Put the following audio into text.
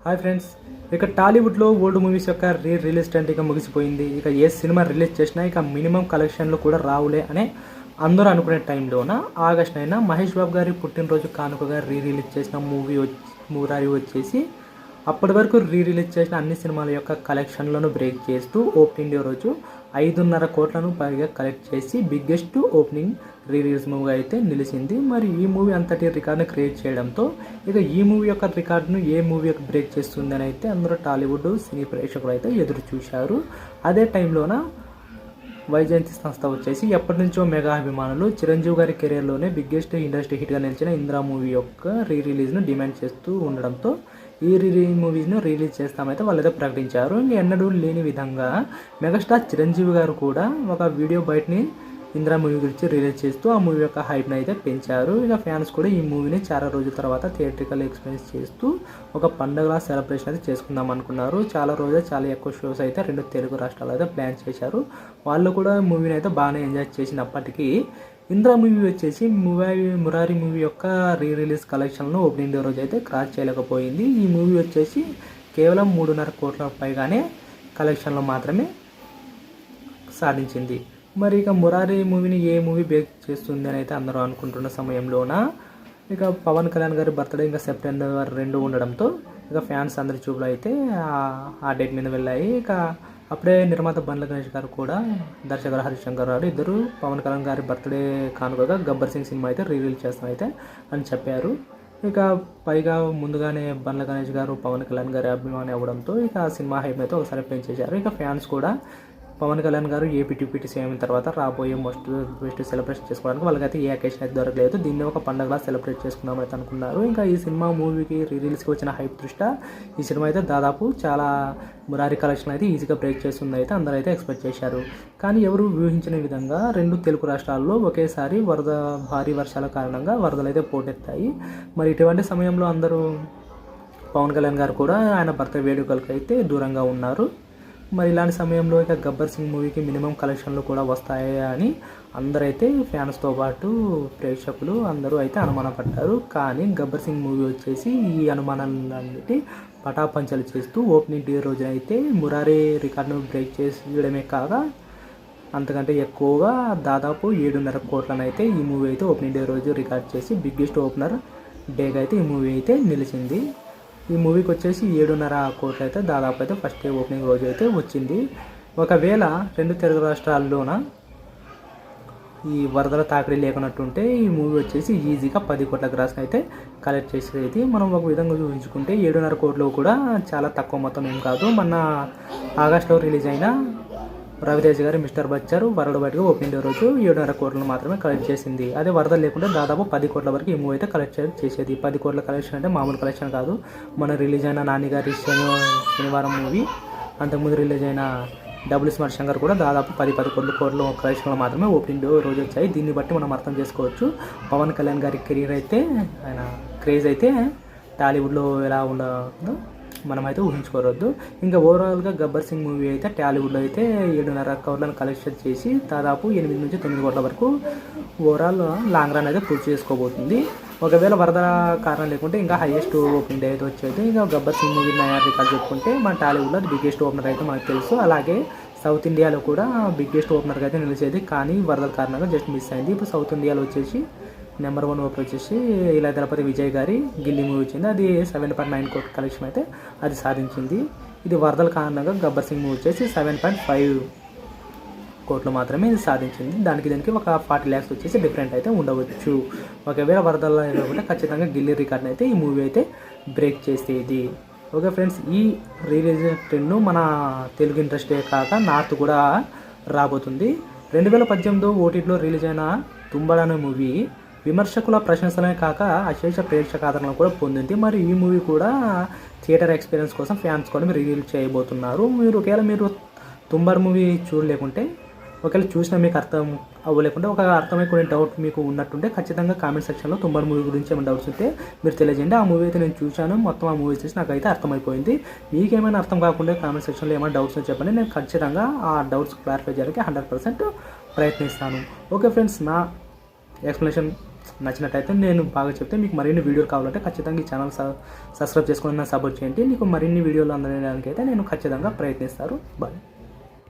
Hi friends, ఇక టాలీవుడ్లో old movies యొక్క రిలీజ్ టైం ఇక ముగిసిపోయింది. ఇక ఏ సినిమా రిలీజ్ చేసినా ఇక మినిమం కలెక్షన్లు కూడా రావులే అనే అందరూ అనుకునే టైంలోన ఆగస్ట్ 9 మహేష్ బాబు గారి పుట్టినరోజు కానుకగా రిలీజ్ చేసిన మూవీ మురారి వచ్చేసి అప్పటి వరకు రిలీజ్ చేసిన అన్ని సినిమాల యొక్క కలెక్షన్లను బ్రేక్ చేస్తూ ఓపెనింగ్ డే రోజు 5.5 కోట్లను పైగా కలెక్ట్ చేసి బిగ్గెస్ట్ ఓపెనింగ్ రిలీజ్ మూవీ అయితే నిలిచింది. మరి ఈ మూవీ అంతటి రికార్డును క్రియేట్ చేయడంతో ఇక ఈ మూవీ యొక్క రికార్డును ఏ మూవీ యొక్క బ్రేక్ చేస్తుందని అయితే అందరూ టాలీవుడ్ సినీ ప్రేక్షకులు అయితే ఎదురు చూశారు. అదే టైంలోన వైజయంతి సంస్థ వచ్చేసి ఎప్పటి నుంచో మెగా అభిమానులు చిరంజీవి గారి కెరీర్లోనే బిగ్గెస్ట్ ఇండస్ట్రీ హిట్గా నిలిచిన ఇంద్రా మూవీ యొక్క రిలీజ్ను డిమాండ్ చేస్తూ ఉండడంతో ఈ మూవీస్ను రిలీజ్ చేస్తామైతే వాళ్ళైతే ప్రకటించారు. ఎన్నడూ లేని విధంగా మెగాస్టార్ చిరంజీవి గారు కూడా ఒక వీడియో బయటని ఇంద్రా మూవీ గురించి రిలీజ్ చేస్తూ ఆ మూవీ యొక్క హైప్ని అయితే పెంచారు. ఇక ఫ్యాన్స్ కూడా ఈ మూవీని చాలా రోజుల తర్వాత థియేట్రికల్ ఎక్స్పీరియన్స్ చేస్తూ ఒక పండుగలా సెలబ్రేషన్ అయితే చేసుకుందాం అనుకున్నారు. చాలా ఎక్కువ షోస్ అయితే 2 తెలుగు రాష్ట్రాలు అయితే ప్లాన్ చేశారు. వాళ్ళు కూడా మూవీని అయితే బాగానే ఎంజాయ్ చేసినప్పటికీ ఇంద్రా మూవీ వచ్చేసి మురారి మూవీ యొక్క రిలీజ్ కలెక్షన్ను ఓపెనింగ్ డే రోజు అయితే క్రాస్ చేయలేకపోయింది. ఈ మూవీ వచ్చేసి కేవలం 3.5 కోట్ల పైగానే కలెక్షన్లో మాత్రమే సాధించింది. మరి ఇక మురారి మూవీని ఏ మూవీ బ్రేక్ చేస్తుంది అని అయితే అందరూ అనుకుంటున్న సమయంలోన ఇక పవన్ కళ్యాణ్ గారి బర్త్డే ఇంకా సెప్టెంబర్ 2 ఉండడంతో ఇక ఫ్యాన్స్ అందరి చూపులు అయితే ఆ డేట్ మీద వెళ్ళాయి. ఇక అప్పుడే నిర్మాత బండ్ల గణేష్ గారు కూడా దర్శకుడు హరిశంకర్ గారు ఇద్దరు పవన్ కళ్యాణ్ గారి బర్త్డే కానుకగా గబ్బర్ సింగ్ సినిమా అయితే రిలీజ్ చేస్తాం అయితే అని చెప్పారు. ఇక పైగా ముందుగానే బండ్ల గణేష్ గారు పవన్ కళ్యాణ్ గారి అభిమాని అవ్వడంతో ఇక ఆ సినిమా హైప్ అయితే ఒకసారి పెంచేశారు. ఇక ఫ్యాన్స్ కూడా పవన్ కళ్యాణ్ గారు ఏపీటీపీటీ సీఎం తర్వాత రాబోయే బెస్ట్ సెలబ్రేషన్ చేసుకోవడానికి వాళ్ళకైతే ఏ అకేషన్ అయితే దొరకలేదు. దీన్ని ఒక పండుగలా సెలబ్రేట్ చేసుకుందాం అయితే అనుకున్నారు. ఇంకా ఈ సినిమా మూవీకి రిలీజ్కి వచ్చిన హైప్ దృష్ట్యా ఈ సినిమా అయితే దాదాపు చాలా మురారి కలెక్షన్ అయితే ఈజీగా బ్రేక్ చేస్తుంది అయితే అందరూ అయితే ఎక్స్పెక్ట్ చేశారు. కానీ ఎవరు ఊహించిన విధంగా 2 తెలుగు రాష్ట్రాల్లో ఒకేసారి భారీ వర్షాల కారణంగా వరదలు అయితే పోటెత్తాయి. మరి ఇటువంటి సమయంలో అందరూ పవన్ కళ్యాణ్ గారు కూడా ఆయన బర్త్డే వేడుకలకు అయితే దూరంగా ఉన్నారు. మరి ఇలాంటి సమయంలో ఇక గబ్బర్ సింగ్ మూవీకి మినిమం కలెక్షన్లు కూడా వస్తాయి అని అందరైతే ఫ్యాన్స్తో పాటు ప్రేక్షకులు అందరూ అయితే అనుమానపడ్డారు. కానీ గబ్బర్ సింగ్ మూవీ వచ్చేసి ఈ అనుమానాలన్నిటి పటాపంచలు చేస్తూ ఓపెనింగ్ డే రోజు అయితే మురారి రికార్డును బ్రేక్ చేయడమే కాక అంతకంటే ఎక్కువగా దాదాపు 7.5 కోట్లను అయితే ఈ మూవీ అయితే ఓపెనింగ్ డే రోజు రికార్డ్ చేసి బిగ్గెస్ట్ ఓపెనర్ డేగా అయితే ఈ మూవీ అయితే నిలిచింది. ఈ మూవీకి వచ్చేసి 7.5 కోట్లు అయితే దాదాపు అయితే ఫస్ట్ డే ఓపెనింగ్ రోజు అయితే వచ్చింది. ఒకవేళ 2 తెలుగు రాష్ట్రాల్లోన ఈ వరదల తాకిడి లేకున్నట్టుంటే ఈ మూవీ వచ్చేసి ఈజీగా 10 కోట్ల గ్రాస్ అయితే కలెక్ట్ చేసేది. మనం ఒక విధంగా చూపించుకుంటే 7.5 కోట్లు కూడా చాలా తక్కువ మొత్తం ఏం కాదు. మొన్న ఆగస్టులో రిలీజ్ అయిన రవితేజ గారి మిస్టర్ బచ్చర్ వరల్డ్ వైడ్గా ఓపెనింగ్ డే రోజు 7.5 కోట్లను మాత్రమే కలెక్ట్ చేసింది. అదే వరద లేకుండా దాదాపు 10 కోట్ల వరకు ఈ మూవీ అయితే కలెక్ట్ చేసేది. 10 కోట్ల కలెక్షన్ అంటే మామూలు కలెక్షన్ కాదు. మన రిలీజ్ అయిన నాని గారి శనివారం మూవీ, అంతకుముందు రిలీజ్ అయిన డబుల్ స్మార్ట్ శంకర్ కూడా దాదాపు 10 కోట్ల కలెక్షన్లు మాత్రమే ఓపెనింగ్ డే రోజు వచ్చాయి. దీన్ని బట్టి మనం అర్థం చేసుకోవచ్చు పవన్ కళ్యాణ్ గారి కెరీర్ అయితే ఆయన క్రేజ్ అయితే టాలీవుడ్లో ఎలా ఉండదో మనమైతే ఊహించుకోవద్దు. ఇంకా ఓవరాల్గా గబ్బర్ సింగ్ మూవీ అయితే టాలీవుడ్లో అయితే 7.5 కోట్లను కలెక్షన్ చేసి దాదాపు 8 నుంచి 9 కోట్ల వరకు ఓవరాల్ లాంగ్ రన్ అయితే పూర్తి చేసుకోబోతుంది. ఒకవేళ వరద కారణం లేకుంటే ఇంకా హైయెస్ట్ ఓపెనింగ్ డే అయితే వచ్చేది. ఇంకా గబ్బర్ సింగ్ మూవీ రికార్డ్ చెప్పుకుంటే మన టాలీవుడ్లో బిగ్గెస్ట్ ఓపెనర్ అయితే మనకు తెలుసు. అలాగే సౌత్ ఇండియాలో కూడా బిగ్గెస్ట్ ఓపెనర్గా అయితే నిలిచేది. కానీ వరదల కారణంగా జస్ట్ మిస్ అయింది. ఇప్పుడు సౌత్ ఇండియాలో వచ్చేసి నెంబర్ 1 ఓపెన్ వచ్చేసి ఇలా దళపతి విజయ్ గారి గిల్లీ మూవీ వచ్చింది. అది 7.9 కోట్ల కలెక్షన్ అయితే అది సాధించింది. ఇది వరదల కారణంగా గబ్బర్ సింగ్ మూవీ వచ్చేసి 7.5 కోట్లు మాత్రమే ఇది సాధించింది. దానికి ఒక 40 lakhs వచ్చేసి డిఫరెంట్ అయితే ఉండవచ్చు. ఒకవేళ వరదల్లో లేకుంటే ఖచ్చితంగా గిల్లీ రికార్డ్ని అయితే ఈ మూవీ అయితే బ్రేక్ చేసేది. ఓకే ఫ్రెండ్స్, ఈ రిలీజ్ ట్రెండ్ను మన తెలుగు ఇండస్ట్రీ కాక నార్త్ కూడా రాబోతుంది. 2018 ఓటీటీలో రిలీజ్ అయిన తుంబడ్ అనే మూవీ విమర్శకుల ప్రశంసలే కాక అశేష ప్రేక్షక ఆదరణ కూడా పొందింది. మరి ఈ మూవీ కూడా థియేటర్ ఎక్స్పీరియన్స్ కోసం ఫ్యాన్స్ కూడా రిలీజ్ చేయబోతున్నారు. ఒకవేళ మీరు తుంబడ్ మూవీ చూడలేకుంటే, ఒకవేళ చూసినా మీకు అర్థం అవ్వలేకుంటే, ఒక అర్థమై కొన్ని డౌట్ మీకు ఉన్నట్టుంటే ఖచ్చితంగా కామెంట్ సెక్షన్లో తుంబడ్ మూవీ గురించి ఏమైనా డౌట్స్ ఉంటే మీరు తెలియజేయండి. ఆ మూవీ అయితే నేను చూశాను, మొత్తం ఆ మూవీ చూసి నాకైతే అర్థమైపోయింది. మీకేమైనా అర్థం కాకుండా కామెంట్ సెక్షన్లో ఏమైనా డౌట్స్ చెప్పండి. నేను ఖచ్చితంగా ఆ డౌట్స్ క్లారిఫై చేయడానికి 100% ప్రయత్నిస్తాను. ఓకే ఫ్రెండ్స్, నా ఎక్స్ప్లెనేషన్ నచ్చినట్టయితే నేను బాగా చెప్తే మీకు మరిన్ని వీడియోలు కావాలంటే ఖచ్చితంగా ఈ ఛానల్ సబ్స్క్రైబ్ చేసుకొని నన్ను సపోర్ట్ చేయండి. మీకు మరిన్ని వీడియోలు అందడానికి అయితే నేను ఖచ్చితంగా ప్రయత్నిస్తాను. బాయ్.